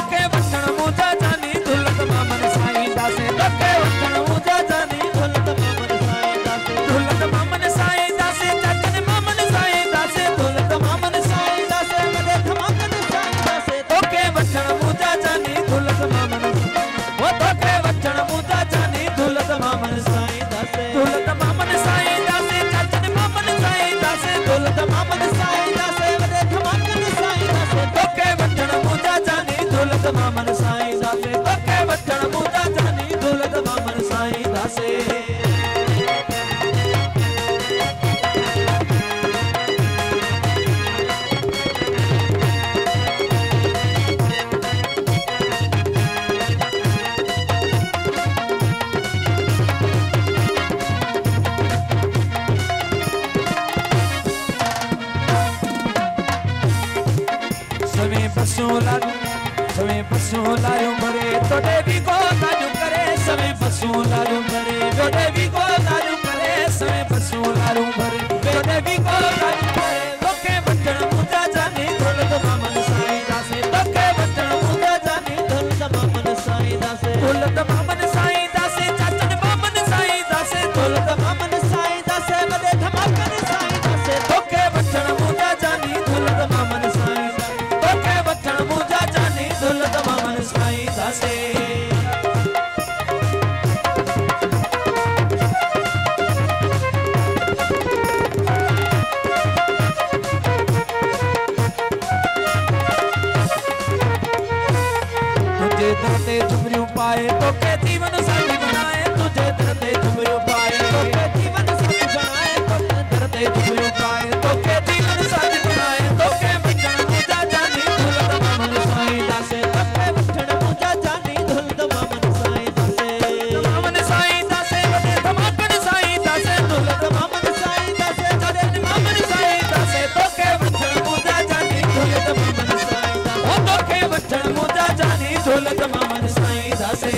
तोखे वठण मुंहिंजा जानी दौलत मामन साईं दासे तोखे वठण मुंहिंजा जानी दौलत मामन साईं दासे दौलत मामन साईं दासे चाचन मामन साईं दासे दौलत मामन साईं दासे वॾे धमाकन साईं दासे तोखे वठण मुंहिंजा जानी दौलत मामन वो तोखे वठण मुंहिंजा जानी दौलत मामन साईं दासे दौलत मामन साईं दासे चाचन मामन साईं दासे दौलत मामन साईं दासे वॾे धमाकन साईं दासे तोखे वठण मुंहिंजा जानी दौलत मामन साईं दासे तोखे वठण मुंहिंजा जानी दौलत मामन साईं दासे समय बसों लायो भरे तोड़े भी को ताजू करे समय बसों लायो भरे तोड़े भी को ताजू करे समय बसों लायो भरे तोड़े भी को ताजू करे तोखे वठण मुंहिंजा जानी दौलत मामन साईं दासे तोखे वठण मुंहिंजा जानी दौलत मामन साईं दासे दौलत मामन साईं दासे चाचन मामन साईं दासे दौलत मामन साईं दासे वॾे धमाकन साईं दासे तोखे वठण मुंहिंजा जानी दौलत मामन साईं तोखे वठण मुंहिंजा जानी दौलत मामन साईं दासे तुझे दर ते झुमरियूं पाए तोखे जीवन साथी बनाए तुझे दर ते झुमरियूं पाए तोखे जीवन साथी बनाए तोखे दर ते झुमरियूं पाए तोखे जीवन साथी बनाए तोखे वठण मुंहिंजा जानी दौलत मामन साईं दासे तोखे वठण मुंहिंजा जानी दौलत मामन साईं दासे मामन साईं दासे वॾे धमाकन साईं दासे दौलत मामन साईं दासे वॾे मामन साईं दासे तोखे वठण मुंहिंजा जानी दौलत मामन साईं दासे तोखे वठण मुंहिंजा जानी दौलत मामन साईं दासे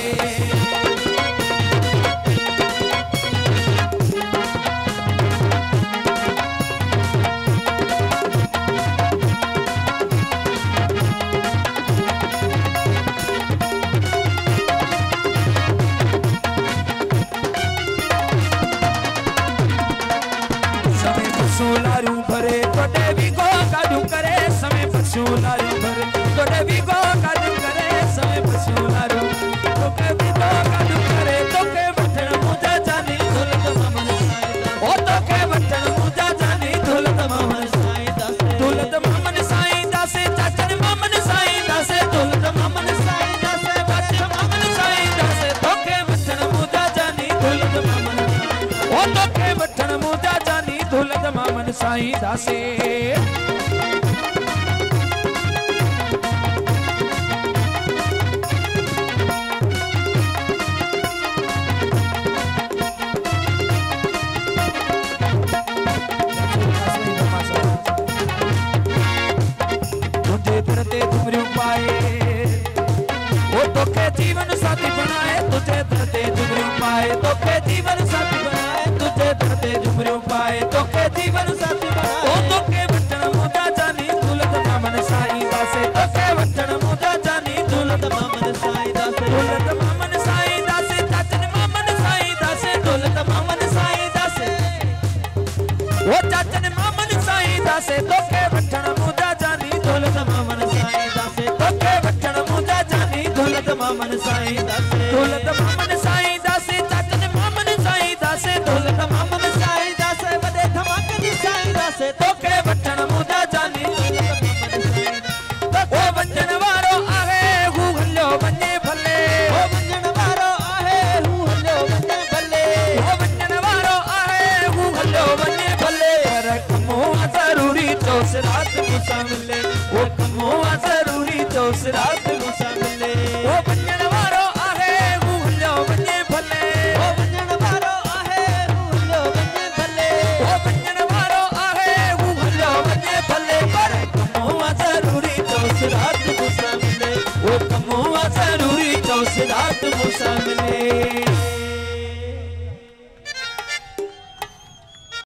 लारू भरे तोड़े भी को काजू करे समय पशु लारू भरे तोड़े भी को काजू करे समय पशु लारू तोखे भी को काजू करे तोखे वठण मुंहिंजा जानी दौलत मामन साईं ओ तोखे वठण मुंहिंजा जानी दौलत मामन साईं दासे दौलत मामन साईं दासे चाचन मामन साईं दासे दौलत मामन साईं दासे वॾे मामन साईं दासे तोखे वठण मुंहिंजा जानी दौलत मामन ओ तोखे वठण मुंहिंजा जानी दौलत मामन साईं दासे तुझे दर ते झुमरियूं पाए वो तोखे जीवन साथी बनाए तुझे दर ते झुमरियूं पाए तोखे जीवन साथी बनाए तुझे दर ते झुमरियूं पाए तोखे जीवन साथी बनाए ओ तोखे वठण मुंहिंजा जानी दौलत मामन साईं दासे तोखे वठण मुंहिंजा जानी दौलत मामन साईं दासे दौलत मामन साईं दासे चाचन मामन साईं दासे दौलत मामन साईं दासे ओ चाचन मामन साईं दासे तोखे वठण मुंहिंजा जानी दौलत मामन साईं दासे तोखे वठण मुंहिंजा जानी दौलत मामन साईं दासे दौलत मामन साईं दासे चाचन मामन साईं दासे दौलत मामन साईं दासे वॾे धमाकन साईं दासे तोखे वठण मुंहिंजा जानी दौलत मामन साईं ओ वञण वारो आहे हू हलियो वञे भले ओ वञण वारो आहे हू हलियो वञे भले ओ वञण वारो आहे हू हलियो वञे भले पर कमो ज़रूरी चोस रात मूंसां मिले ओ कमो ज़रूरी चोस रात मूंसां मिले ओ वञण वारो आहे हू हलियो वञे भले ओ वञण वारो आहे हू हलियो वञे भले ओ वञण वारो आहे हू हलियो वञे भले पर कमो ज़रूरी चोस रात मूंसां मिले ओ कमो ज़रूरी चोस रात मूंसां मिले।